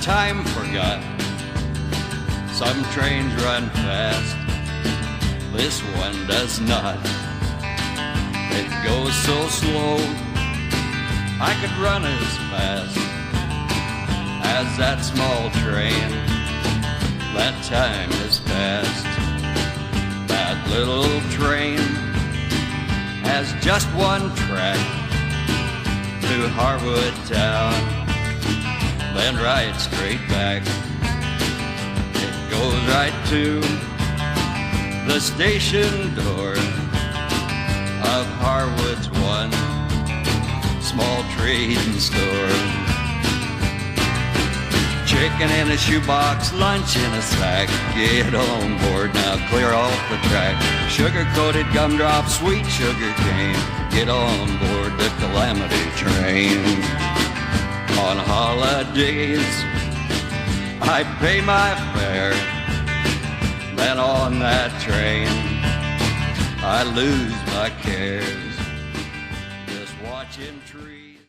time forgot. Some trains run fast, this one does not. It goes so slow, I could run as fast as that small train. That time has passed. That little train has just one track to Harwood town, then right straight back. It goes right to the station door of Harwood's one small trading store. Chicken in a shoebox, lunch in a sack. Get on board now, clear off the track. Sugar-coated gumdrop, sweet sugar cane. Get on board the Calamity train. On holidays, I pay my fare. Then on that train, I lose my cares. Just watching trees.